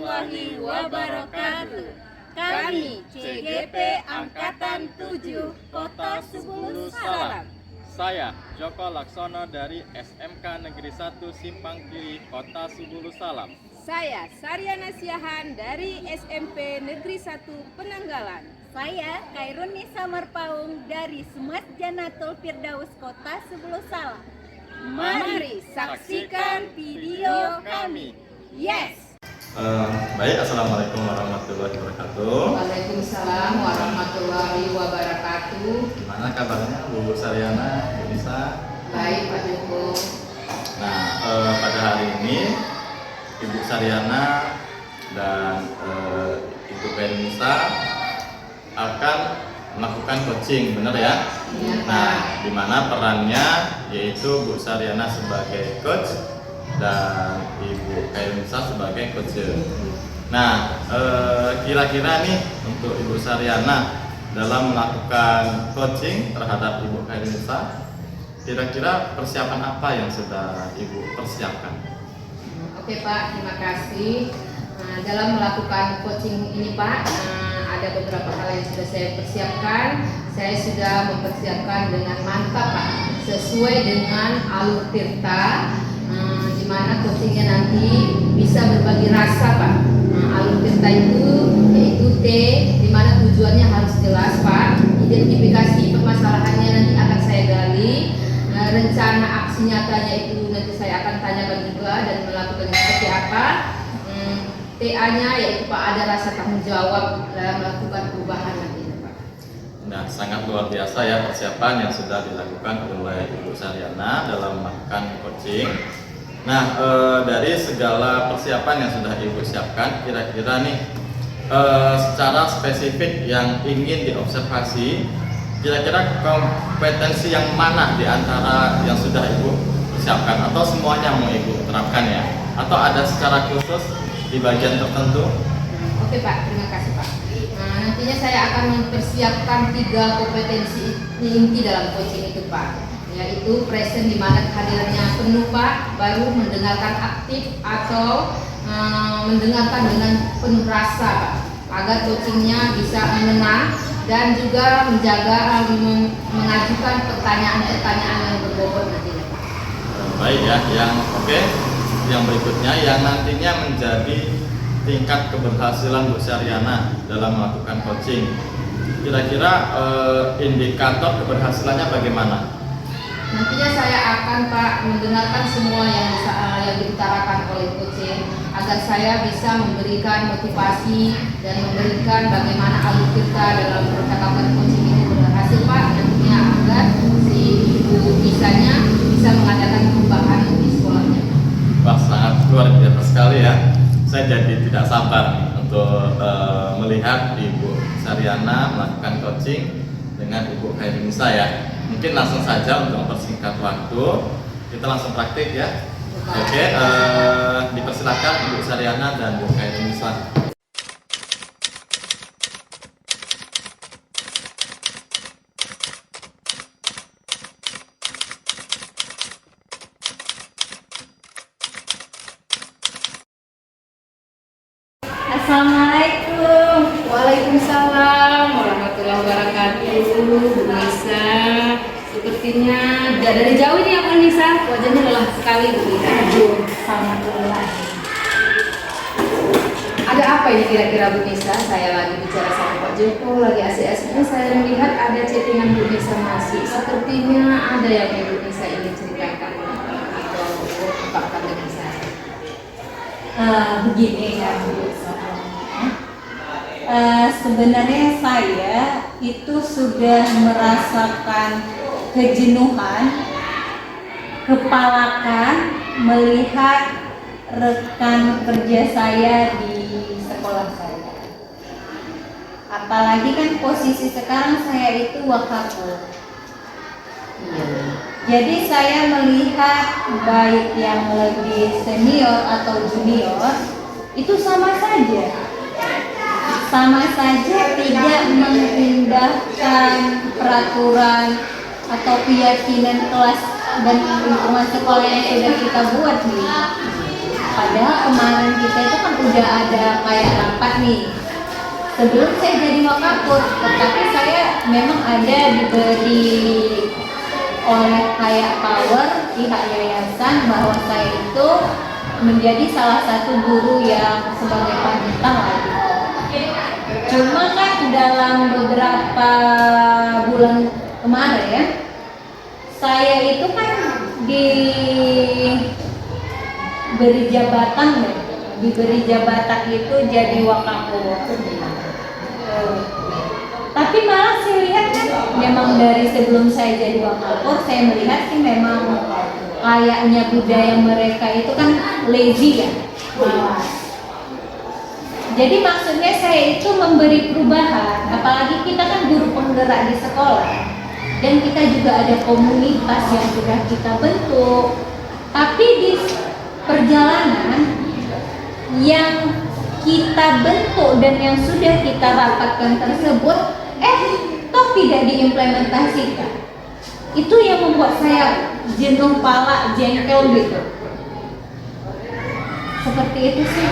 warahmatullahi wabarakatuh. Kami CGP Angkatan 7 Kota Sebulu Salam. Saya Joko Laksono dari SMK Negeri 1 Simpang Kiri Kota Sebulu Salam. Saya Saryana Siahan dari SMP Negeri 1 Penanggalan. Saya Khairun Nisa Marpaung dari Semas Janatul Firdaus Kota Sebulu Salam. Mari saksikan video kami. Yes! Baik, Assalamualaikum warahmatullahi wabarakatuh. Waalaikumsalam warahmatullahi wabarakatuh. Gimana kabarnya Bu Saryana, Bu Nisa? Baik Pak Joko. Nah, pada hari ini Ibu Saryana dan Ibu Nisa akan melakukan coaching, benar ya? Iya, Nah, di mana perannya yaitu Bu Saryana sebagai coach dan Ibu Nisa sebagai coach. Nah, kira-kira nih untuk Ibu Saryana dalam melakukan coaching terhadap Ibu Nisa, kira-kira persiapan apa yang sudah Ibu persiapkan? Oke Pak, terima kasih. Dalam melakukan coaching ini Pak, ada beberapa hal yang sudah saya persiapkan. Saya sudah mempersiapkan dengan mantap Pak, sesuai dengan alur tirta, di mana coachingnya nanti bisa berbagi rasa Pak. Alur tirta itu yaitu T, di mana tujuannya harus jelas Pak. Identifikasi permasalahannya nanti akan saya gali. Rencana aksi nyatanya itu nanti saya akan tanyakan juga dan melakukan seperti apa. TA-nya yaitu Pak ada rasa tanggung jawab dalam melakukan perubahan nanti Pak. Nah, sangat luar biasa ya persiapan yang sudah dilakukan oleh Ibu Saryana dalam melakukan coaching. Nah, dari segala persiapan yang sudah Ibu siapkan, kira-kira nih secara spesifik yang ingin diobservasi, kira-kira kompetensi yang mana di antara yang sudah Ibu persiapkan, atau semuanya mau Ibu terapkan ya? Atau ada secara khusus di bagian tertentu? Oke Pak, terima kasih Pak. Nantinya saya akan mempersiapkan 3 kompetensi inti dalam coaching itu Pak, yaitu present di mana kehadirannya penuh Pak, baru mendengarkan aktif atau mendengarkan dengan penuh rasa Pak, agar coachingnya bisa mengenang dan juga menjaga mengajukan pertanyaan-pertanyaan yang berbobot nantinya Pak. Baik ya, yang berikutnya yang nantinya menjadi tingkat keberhasilan Bu Saryana dalam melakukan coaching. Kira-kira indikator keberhasilannya bagaimana? Nantinya saya akan Pak mendengarkan semua yang diutarakan oleh coaching agar saya bisa memberikan motivasi dan memberikan bagaimana alur kita dalam percakapan coaching ini berhasil Pak, nantinya agar si ibu bisanya bisa mengadakan perubahan di sekolahnya. Wah, sangat luar biasa sekali ya. Saya jadi tidak sabar untuk melihat Ibu Saryana melakukan coaching dengan Ibu Nisa ya. Mungkin langsung saja untuk mempersingkat waktu, kita langsung praktik ya. Oke, dipersilakan Ibu Saryana dan Ibu Nisa. Assalamualaikum. Waalaikumsalam warahmatullahi wabarakatuh. Bu Nisa, sepertinya dari jauh ini ya Bu Nisa, wajahnya lelah sekali Bu Nisa. Alhamdulillah. Ada apa ini kira-kira Bu Nisa? Saya lagi bicara sama Pak Joko, lagi asik-asiknya saya melihat ada chattingan Bu Nisa masih. Sepertinya ada yang Bu Nisa ingin ceritakan atau ungkapkan dengan saya. Begini ya Bu. Sebenarnya saya itu sudah merasakan kejenuhan, kepalakan melihat rekan kerja saya di sekolah saya. Apalagi kan posisi sekarang saya itu wakafur. Jadi saya melihat baik yang lebih senior atau junior itu sama saja tidak mengindahkan peraturan atau keyakinan kelas dan lingkungan sekolah yang sudah kita buat nih. Padahal kemarin kita itu kan udah ada kayak rapat nih sebelum saya jadi wakapur, tetapi saya memang ada diberi oleh kayak power pihak yayasan bahwa saya itu menjadi salah satu guru yang sebagai panutan lagi. Cuma kan dalam beberapa bulan kemarin saya itu kan diberi jabatan itu jadi wakapur. Tapi malah saya lihat kan memang dari sebelum saya jadi wakapur saya melihat sih memang kayaknya budaya mereka itu kan lazy ya. Jadi maksudnya saya itu memberi perubahan, apalagi kita kan guru penggerak di sekolah dan kita juga ada komunitas yang sudah kita bentuk. Tapi di perjalanan yang kita bentuk dan yang sudah kita rapatkan tersebut toh tidak diimplementasikan. Itu yang membuat saya jenuh pala, jengkel gitu. Seperti itu sih,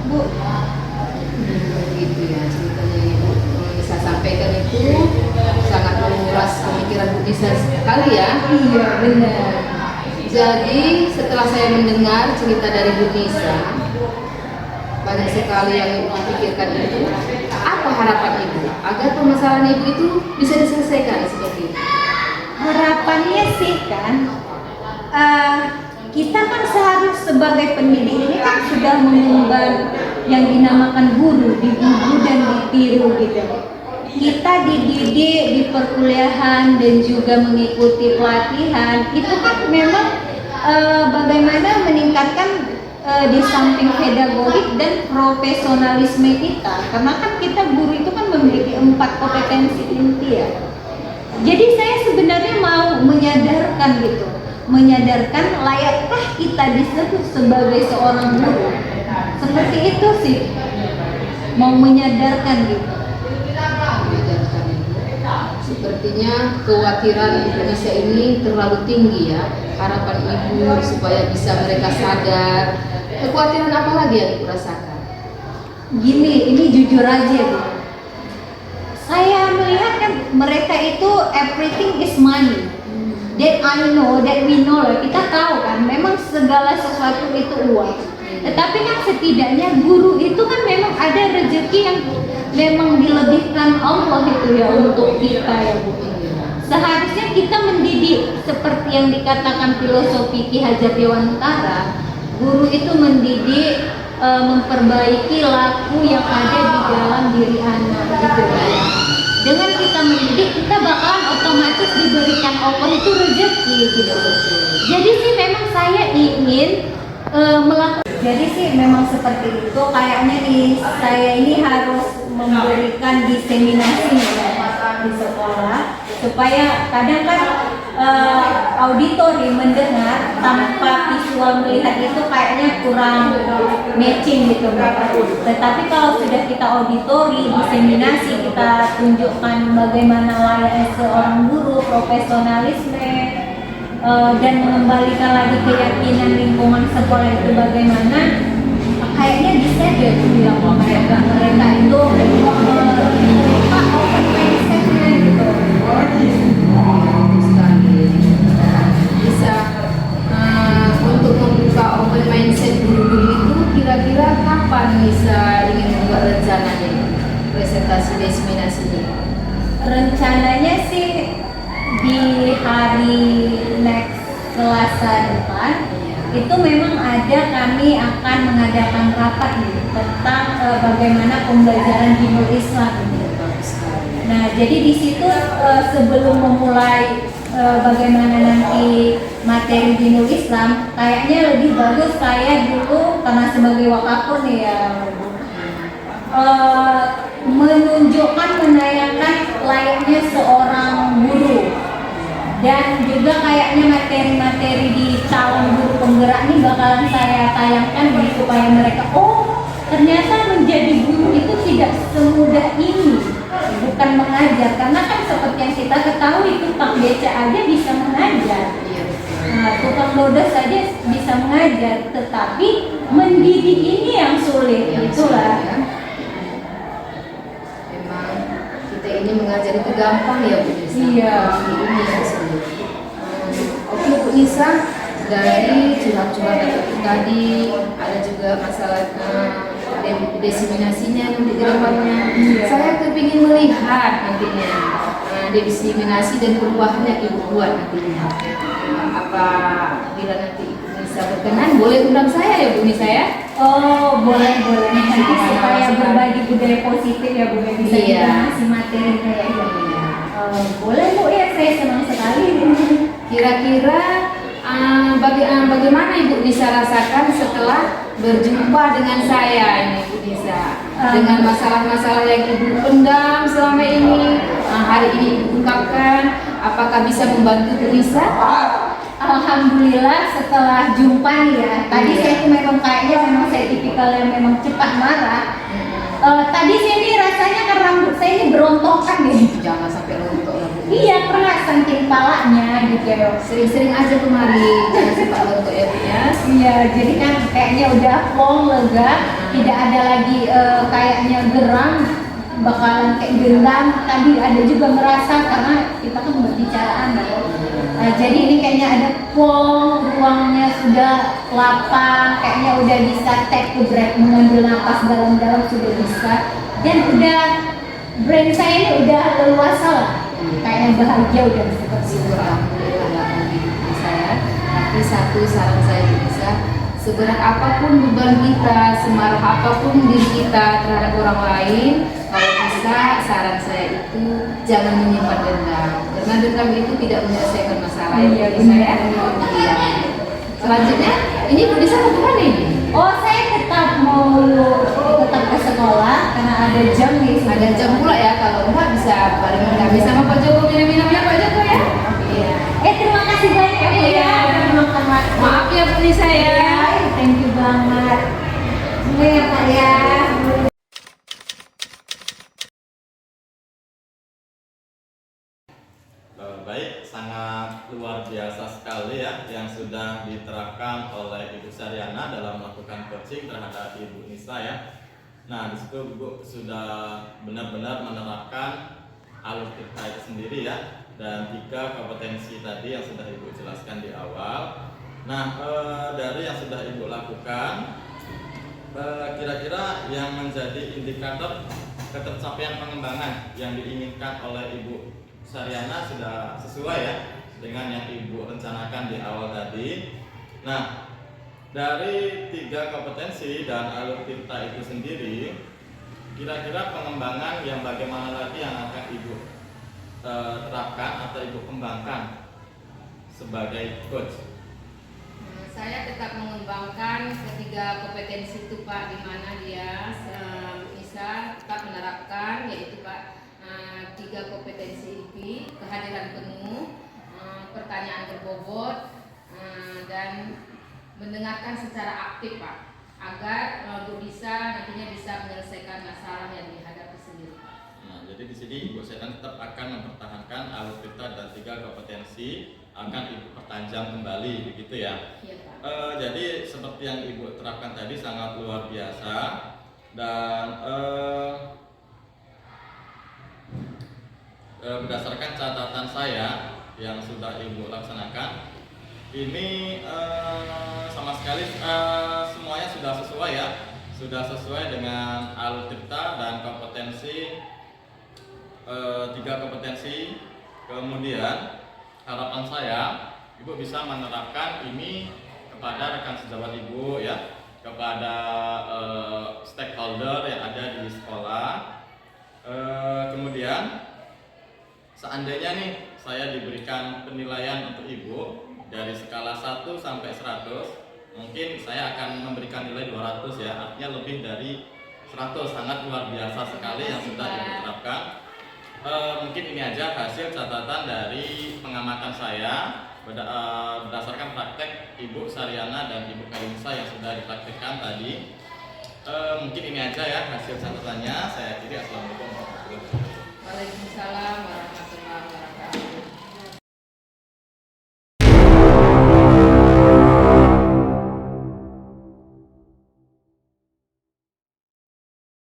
Bu. Begitu ya ceritanya Ibu. Bisa sampaikan itu sangat menguras pemikiran Bu Nisa sekali ya. Iya, benar. Jadi setelah saya mendengar cerita dari Bu Nisa, banyak sekali yang Ibu pikirkan itu. Apa harapan Ibu agar permasalahan Ibu itu bisa diselesaikan seperti itu? Harapannya sih kan kita kan seharus sebagai pendidik ini kan sudah mengemban yang dinamakan guru, dibubu dan ditiru gitu. Kita dididik di perkuliahan dan juga mengikuti pelatihan itu kan memang bagaimana meningkatkan di samping pedagogik dan profesionalisme kita, karena kan kita guru itu kan memiliki 4 kompetensi inti ya. Jadi saya sebenarnya mau menyadarkan layakkah kita disebut sebagai seorang guru. Seperti itu sih, mau menyadarkan gitu. Menyadarkan Ibu. Sepertinya kekhawatiran Indonesia ini terlalu tinggi ya. Harapan Ibu supaya bisa mereka sadar. Kekhawatiran apa lagi yang Ibu rasakan? Gini, ini jujur aja gitu. Saya melihat kan mereka itu everything is money. That I know, that we know lah. Kita tahu kan, memang segala sesuatu itu uang. Tetapi kan setidaknya guru itu kan memang ada rezeki yang memang dilebihkan Allah itu ya untuk kita ya Bu. Seharusnya kita mendidik seperti yang dikatakan filosofi Ki Hajar Dewantara. Guru itu mendidik, memperbaiki laku yang ada di dalam diri anak gitu kan. Dengan kita mendidik, kita bakalan otomatis diberikan Allah itu rezeki gitu. Jadi sih memang saya ingin melakukan. Jadi sih memang seperti itu. Kayaknya nih saya ini harus memberikan diseminasi di sekolah supaya kadang kan auditori mendengar tanpa visual melihat itu kayaknya kurang matching gitu. Tetapi kalau sudah kita auditori, diseminasi, kita tunjukkan bagaimana layaknya seorang guru, profesionalisme, dan mengembalikan lagi keyakinan lingkungan sekolah itu bagaimana, kayaknya bisa deh bilang mereka itu open mindset-nya gitu. Bisa untuk membuka open mindset guru-guru itu kira-kira kapan bisa ingin membuat rencananya presentasi diseminasinya? Rencananya sih di hari next Selasa depan itu memang kami akan mengadakan rapat nih tentang bagaimana pembelajaran dinul Islam ini. Nah, jadi di situ sebelum memulai bagaimana nanti materi dinul Islam, kayaknya lebih bagus saya dulu karena sebagai wakapur nih ya, menunjukkan, menayangkan layaknya seorang guru, dan juga kayaknya materi-materi di calon guru penggerak ini bakalan saya tayangkan nih, supaya mereka ternyata menjadi guru itu tidak semudah ini, bukan mengajar, karena kan seperti yang kita ketahui tukang beca aja bisa mengajar. tukang dodos saja bisa mengajar, tetapi mendidik ini yang sulit, Yang itulah. sulit, ya. Memang kita ini mengajar itu gampang ya Bu Nisa. Iya. Ini yang sulit. Oke Bu Nisa, dari curhat-curhat itu tadi ada juga masalah diseminasinya nanti ke depannya. Iya. Saya kepingin melihat nantinya diseminasi dan perubahannya Ibu buat nantinya. Apa bila nanti Ibu Nisa berkenan boleh undang saya ya Bu Nisa ya? Oh, boleh. Nanti supaya berbagi budaya positif ya Bu, yang bisa Iya. kita ngasih materi kayak gini. Boleh Bu ya, saya senang sekali. Kira-kira bagaimana Ibu Nisa rasakan setelah berjumpa dengan saya ini Ibu Nisa, dengan masalah-masalah yang Ibu pendam selama ini, hari ini Ibu ungkapkan, apakah bisa membantu Ibu Nisa? Alhamdulillah setelah jumpa nih ya. Tadi Iya. saya tuh memang kayaknya saya tipikal yang memang cepat marah. Tadi saya nih rasanya kan rambut saya ini berontokan nih. Jangan sampai rontok lah Bu. Iya, keras saking palanya gitu ya. Sering-sering aja kemari, jangan sempat rontok ya Bu ya. Iya, jadi kan kayaknya udah plong, lega, tidak ada lagi kayaknya geram, bakalan kayak gendam. Tadi ada juga merasa karena kita kan berbicara anak. Jadi ini kayaknya ada plong, ruangnya sudah lapang, kayaknya udah bisa take a break, mengambil napas dalam-dalam sudah bisa. Dan udah brain saya ini udah leluasa lah, kayaknya bahagia udah seperti itu. Syukur alhamdulillah lah Bu saya. Tapi satu saran saya Bu Nisa, seberat apapun beban kita, semarah apapun diri kita terhadap orang lain, kalau bisa saran saya itu jangan menyimpan dendam, karena dendam itu tidak menyelesaikan masalah. Iya, Bu Nisa ya. benar. Iya. Selanjutnya, ini Bu Nisa mau kemana ini? Oh, saya tetap ke sekolah karena ada jam nih. Ada jam pula ya, kalau enggak bisa bareng kami sama Pak Joko, minum-minumnya Pak Joko ya. Iya. Terima kasih banyak ya Bu ya. Terima kasih. Maaf ya Bu Nisa ya. Thank you banget. Semua ya Pak ya. Baik, sangat luar biasa sekali ya yang sudah diterapkan oleh Ibu Saryana dalam melakukan coaching terhadap Ibu Nisa ya. Nah, di situ Ibu sudah benar-benar menerapkan alur tirta itu sendiri ya, dan 3 kompetensi tadi yang sudah Ibu jelaskan di awal. Nah, dari yang sudah Ibu lakukan, kira-kira yang menjadi indikator ketercapaian pengembangan yang diinginkan oleh Ibu Saryana sudah sesuai ya dengan yang Ibu rencanakan di awal tadi. Nah, dari 3 kompetensi dan alur tirta itu sendiri, kira-kira pengembangan yang bagaimana lagi yang akan Ibu terapkan atau Ibu kembangkan sebagai coach? Saya tetap mengembangkan ketiga kompetensi itu Pak, di mana dia bisa tetap menerapkan, yaitu Pak 3 kompetensi ini: kehadiran penuh, pertanyaan berbobot, dan mendengarkan secara aktif Pak, agar Bu bisa nantinya bisa menyelesaikan masalah yang dihadapi sendiri Pak. Nah, jadi di sini Ibu Saryana tetap akan mempertahankan alur tirta dan 3 kompetensi akan Ibu pertajam kembali, begitu ya? Iya Pak. Jadi seperti yang Ibu terapkan tadi sangat luar biasa, dan berdasarkan catatan saya yang sudah Ibu laksanakan, ini sama sekali semuanya sudah sesuai ya, sudah sesuai dengan alur tirta dan kompetensi, 3 kompetensi. Kemudian harapan saya Ibu bisa menerapkan ini kepada rekan sejawat Ibu ya, kepada stakeholder yang ada di sekolah. Kemudian seandainya nih saya diberikan penilaian untuk Ibu dari skala 1 sampai 100, mungkin saya akan memberikan nilai 200 ya, artinya lebih dari 100, sangat luar biasa sekali yang sudah Ibu terapkan. Mungkin ini aja hasil catatan dari pengamatan saya berdasarkan praktek Ibu Saryana dan Ibu Karinsa yang sudah dipraktekkan tadi. Mungkin ini aja ya hasil catatannya. Saya akhiri. Assalamualaikum.